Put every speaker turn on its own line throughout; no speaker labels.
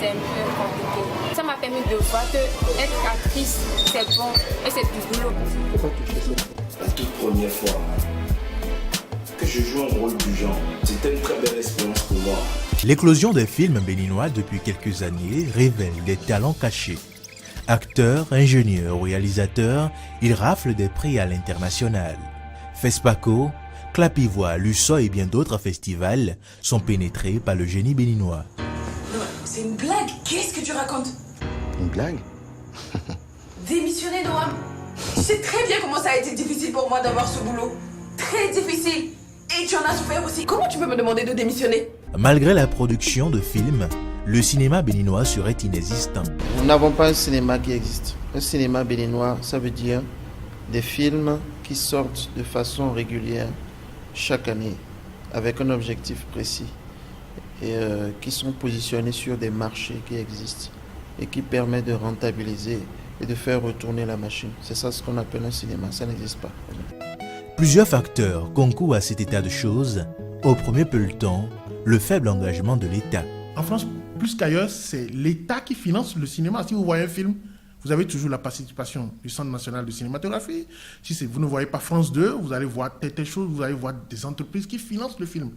c'est un peu compliqué. Ça m'a permis de voir que être actrice, c'est bon et c'est du boulot.
Pourquoi tu fais ça?
La toute première fois que je joue un rôle du genre, c'était une très belle expérience pour moi.
L'éclosion des films béninois depuis quelques années révèle des talents cachés. Acteurs, ingénieurs ou réalisateurs, ils raflent des prix à l'international. FESPACO, Clapivoix, Lusso et bien d'autres festivals sont pénétrés par le génie béninois.
C'est une blague. Qu'est-ce que tu racontes?
Une blague?
Démissionner, Noam. Tu sais très bien comment ça a été difficile pour moi d'avoir ce boulot. Très difficile. Et tu en as souffert aussi. Comment tu peux me demander de démissionner?
Malgré la production de films, le cinéma béninois serait inexistant.
Nous n'avons pas un cinéma qui existe. Un cinéma béninois, ça veut dire des films qui sortent de façon régulière chaque année, avec un objectif précis, et qui sont positionnés sur des marchés qui existent et qui permettent de rentabiliser et de faire retourner la machine. C'est ça ce qu'on appelle un cinéma, ça n'existe pas.
Plusieurs facteurs concourent à cet état de choses. Au premier peloton, le faible engagement de l'État.
En France, plus qu'ailleurs, c'est l'État qui finance le cinéma. Si vous voyez un film, vous avez toujours la participation du Centre national de cinématographie. Si vous ne voyez pas France 2, vous allez voir telle chose, vous allez voir des entreprises qui financent le film.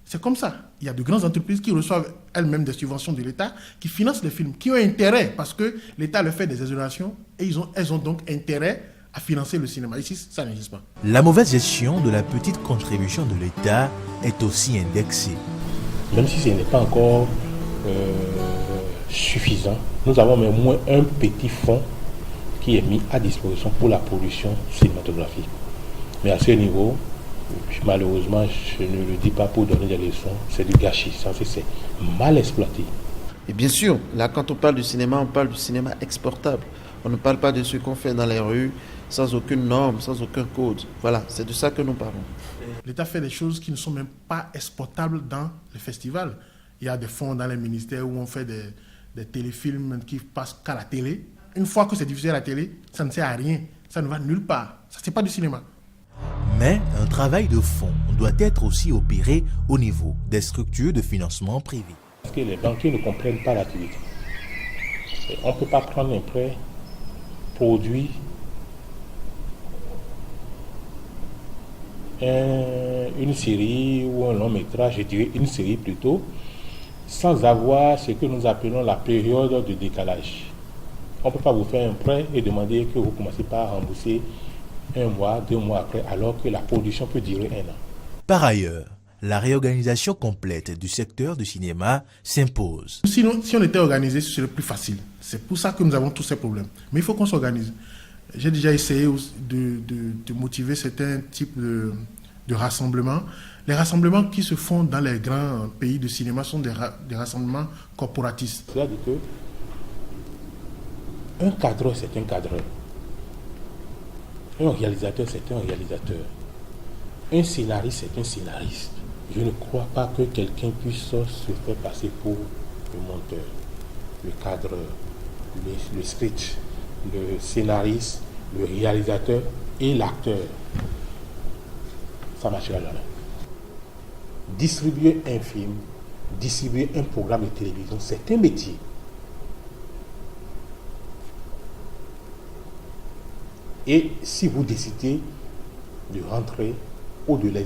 C'est comme ça. Il y a de grandes entreprises qui reçoivent elles-mêmes des subventions de l'État, qui financent les films, qui ont intérêt, parce que l'État leur fait des exonérations, et elles ont donc intérêt à financer le cinéma. Ici, ça n'existe pas.
La mauvaise gestion de la petite contribution de l'État est aussi indexée.
Même si ce n'est pas encore suffisant, nous avons au moins un petit fonds qui est mis à disposition pour la production cinématographique. Mais à ce niveau, malheureusement, je ne le dis pas pour donner des leçons, c'est du gâchis, c'est mal exploité.
Et bien sûr, là, quand on parle du cinéma, on parle du cinéma exportable. On ne parle pas de ce qu'on fait dans les rues, sans aucune norme, sans aucun code. Voilà, c'est de ça que nous parlons.
L'État fait des choses qui ne sont même pas exportables dans les festivals. Il y a des fonds dans les ministères où on fait des téléfilms qui passent qu'à la télé. Une fois que c'est diffusé à la télé, ça ne sert à rien. Ça ne va nulle part. Ça, c'est pas du cinéma.
Mais un travail de fond doit être aussi opéré au niveau des structures de financement privées.
Parce que les banquiers ne comprennent pas l'activité. On ne peut pas prendre un prêt, produit une série ou un long métrage, je dirais une série plutôt, sans avoir ce que nous appelons la période de décalage. On ne peut pas vous faire un prêt et demander que vous commencez par rembourser 1 mois, 2 mois après, alors que la production peut durer 1 an.
Par ailleurs, la réorganisation complète du secteur du cinéma s'impose.
Sinon, si on était organisé, ce serait plus facile. C'est pour ça que nous avons tous ces problèmes. Mais il faut qu'on s'organise. J'ai déjà essayé de motiver certains types de rassemblements. Les rassemblements qui se font dans les grands pays de cinéma sont des rassemblements corporatistes.
C'est-à-dire que un cadreur, c'est un cadreur. Un réalisateur, c'est un réalisateur. Un scénariste, c'est un scénariste. Je ne crois pas que quelqu'un puisse se faire passer pour le monteur, le cadreur, le script, le scénariste, le réalisateur et l'acteur. Ça marchera jamais. Distribuer un film, distribuer un programme de télévision, c'est un métier. Et si vous décidez de rentrer ou de les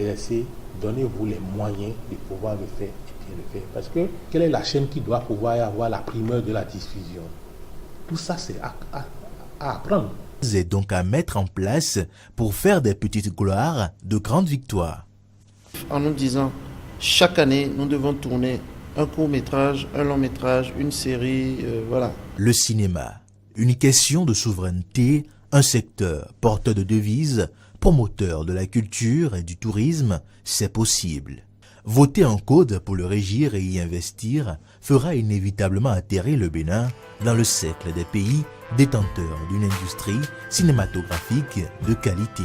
laisser, donnez-vous les moyens de pouvoir le faire et bien le faire. Parce que quelle est la chaîne qui doit pouvoir avoir la primeur de la diffusion? Tout ça, c'est à apprendre.
C'est donc à mettre en place pour faire des petites gloires de grandes victoires.
En nous disant, chaque année, nous devons tourner un court-métrage, un long-métrage, une série, voilà.
Le cinéma, une question de souveraineté, un secteur porteur de devises, promoteur de la culture et du tourisme, c'est possible. Voter un code pour le régir et y investir fera inévitablement atterrir le Bénin dans le cercle des pays détenteurs d'une industrie cinématographique de qualité.